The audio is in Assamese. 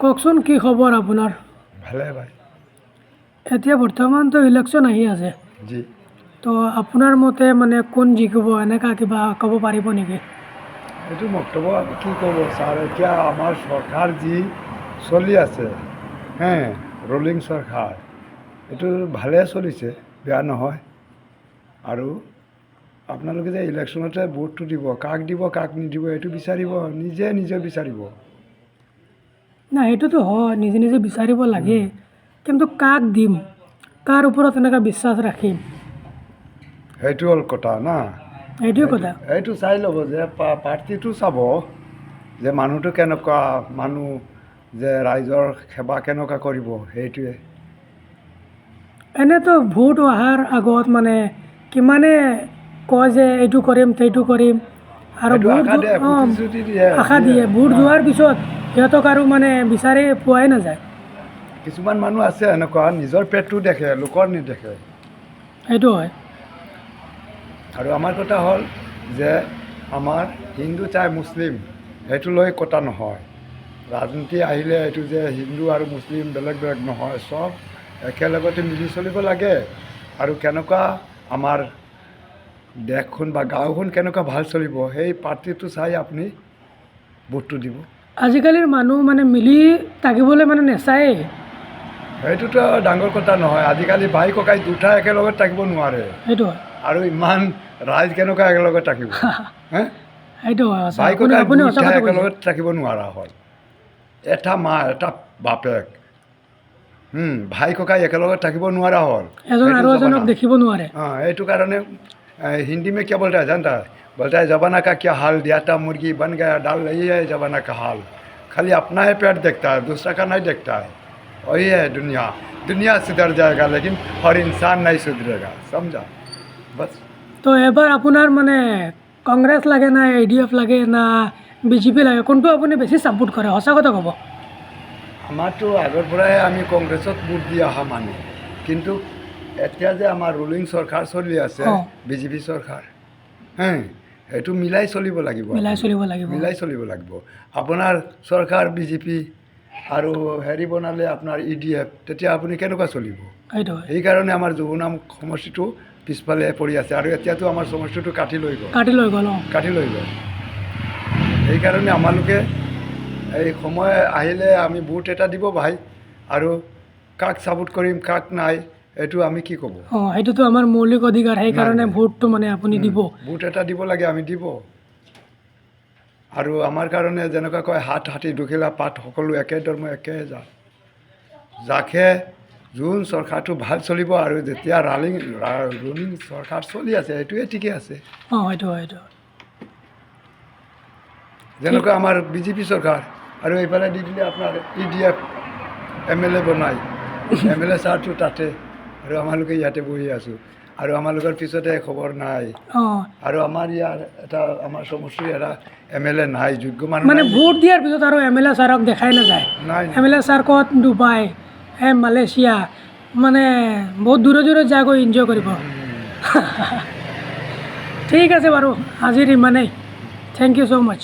কওকচোন কি খবৰ আপোনাৰ? ভালে ভাই। এতিয়া বৰ্তমানতো ইলেকশ্যন আহি আছে, জি তো আপোনাৰ মতে মানে কোন জিকিব এনেকা কিবা ক'ব পাৰিব নেকি? এইটো বক্তব্য আমি কি ক'ব ছাৰ, এতিয়া আমাৰ চৰকাৰ যি চলি আছে ৰুলিং চৰকাৰ, এইটো ভালে চলিছে, বেয়া নহয়। আৰু আপোনালোকে যে ইলেকশ্যনতে ভোটটো দিব কাক নিদিব এইটো বিচাৰিব, নিজে বিচাৰিব। নাই সেইটোতো হয়, নিজে নিজে বিচাৰিব লাগে, কিন্তু কাক দিম, কাৰ ওপৰত এনেকুৱা বিশ্বাস ৰাখিম, সেইটো হ'ল কথা না। সেইটোৱে কথা। এইটো চাই ল'ব যে পাৰ্টিটো চাব যে মানুহটো কেনেকুৱা মানুহ, যে ৰাইজৰ সেৱা কেনেকুৱা কৰিব, সেইটোৱে। এনেতো ভোট অহাৰ আগত মানে কিমানে কয় যে এইটো কৰিম সেইটো কৰিম, আৰু সেইটো ভোট আশা দিয়ে, প্ৰতিশ্ৰুতি দিয়ে আশা দিয়ে, ভোট হা। যোৱাৰ পিছত সিহঁতক আৰু মানে বিচাৰি পোৱাই নাযায়। কিছুমান মানুহ আছে এনেকুৱা, নিজৰ পেটটো দেখে, লোকৰ নেদেখে। সেইটো হয়। আৰু আমাৰ কথা হ'ল যে আমাৰ হিন্দু চাই মুছলিম সেইটো লৈ কথা নহয়। ৰাজনীতি আহিলে এইটো যে হিন্দু আৰু মুছলিম বেলেগ বেলেগ নহয়, চব একেলগতে মিলি চলিব লাগে। আৰু কেনেকুৱা আমাৰ দেশখন বা গাঁওখন কেনেকুৱা ভাল চলিব, সেই পাৰ্টিটো চাই আপুনি ভোটটো দিব। আজিকালিৰ মানুহ মানে মিলি থাকিবলৈ মানে নেচায়েই। সেইটোতো ডাঙৰ কথা নহয়, আজিকালি ভাই ককাই দুটা একেলগত থাকিব নোৱাৰে। সেইটো হয়। আৰু ইমান ৰাইজ কেনেকুৱা একেলগত থাকিব, হে? সেইটো হয় সঁচা, ভাই আপুনি ককাই আপুনি সঁচা দুইটা কথা কৈছে। একেলগত থাকিব নোৱাৰা হ'ল। এটা মা এটা বাপেক, ভাই ককাই একেলগত থাকিব নোৱাৰা হ'ল। এজন সেইটো আৰু এজনক জমানা। দেখিব নোৱাৰে। এইটো কাৰণে हिंदी में क्या बोलता है जानता है? बोलता है ज़माना का क्या हाल दिया था, मुर्गी बन गया डाल, यही है ज़माना का हाल। खाली अपना ही पेट देखता है, दूसरा का नहीं देखता है। वही है दुनिया। दुनिया सुधर जाएगा लेकिन हर इंसान नहीं सुधरेगा, समझा? बस। তো এবাৰ আপোনাৰ মানে কংগ্ৰেছ লাগে না ADF লাগে না BJP লাগে, কোনটো আপুনি বেছি ছাপোৰ্ট কৰে, সঁচা কথা ক'ব? আমাৰতো আগৰ পৰাই আমি কংগ্ৰেছত ভোট দি অহা মানুহ, কিন্তু এতিয়া যে আমাৰ ৰুলিং চৰকাৰ চলি আছে, অঁ। বিজেপি চৰকাৰ, সেইটো মিলাই চলিব লাগিব। মিলাই আপুনি। চলিব লাগিব। মিলাই চলিব লাগিব। আপোনাৰ চৰকাৰ বিজেপি আৰু হেৰি বনালে আপোনাৰ EDF, তেতিয়া আপুনি কেনেকুৱা চলিব? সেইটো হয়। সেইকাৰণে আমাৰ যমুনা সমষ্টিটো পিছফালে পৰি আছে, আৰু এতিয়াতো আমাৰ সমষ্টিটো কাটি লৈ গ'ল। কাটি লৈ গ'ল। কাটি লৈ গ'ল। সেইকাৰণে আমালোকে এই সময় আহিলে আমি ভোট এটা দিব ভাই, আৰু কাক ছাপোৰ্ট কৰিম কাক নাই এইটো আমি কি ক'ব? অঁ, সেইটোতো আমাৰ মৌলিক অধিকাৰ, সেইকাৰণে নাই। ভোটটো মানে আপুনি দিব। ভোট এটা দিব লাগে, আমি দিব। আৰু আমাৰ কাৰণে যেনেকুৱা কয় হাত হাতী দুখিলা পাত সকলো একে ধৰ্ম একে জাত। যাকে যোন চৰকাৰটো ভাল চলিব, আৰু যেতিয়া ৰুলিং চৰকাৰ চলি আছে সেইটোৱে ঠিকে আছে। অঁ, সেইটো হয়, সেইটো হয়। যেনেকুৱা আমাৰ বিজেপি চৰকাৰ, আৰু এইফালে দি দিলে আপোনাৰ EDF MLA বনাই, MLA ছাৰটো তাতে, আৰু আমালোকে ইয়াতে বহি আছোঁ, আৰু আমালোকৰ পিছতে খবৰ নাই। অঁ, আৰু আমাৰ ইয়াৰ এটা আমাৰ সমষ্টিৰ এটা MLA নাই, যোগ্য মানুহ মানে নাই। ভোট দিয়াৰ পিছত আৰু MLA ছাৰক দেখাই নাযায়। নাই। MLA ছাৰ ক'ত ডুবাই, মালয়েছিয়া, মানে বহুত দূৰে দূৰে যায় গৈ এনজয় কৰিব। ঠিক আছে বাৰু, আজিৰ ইমানেই। Thank you so' much.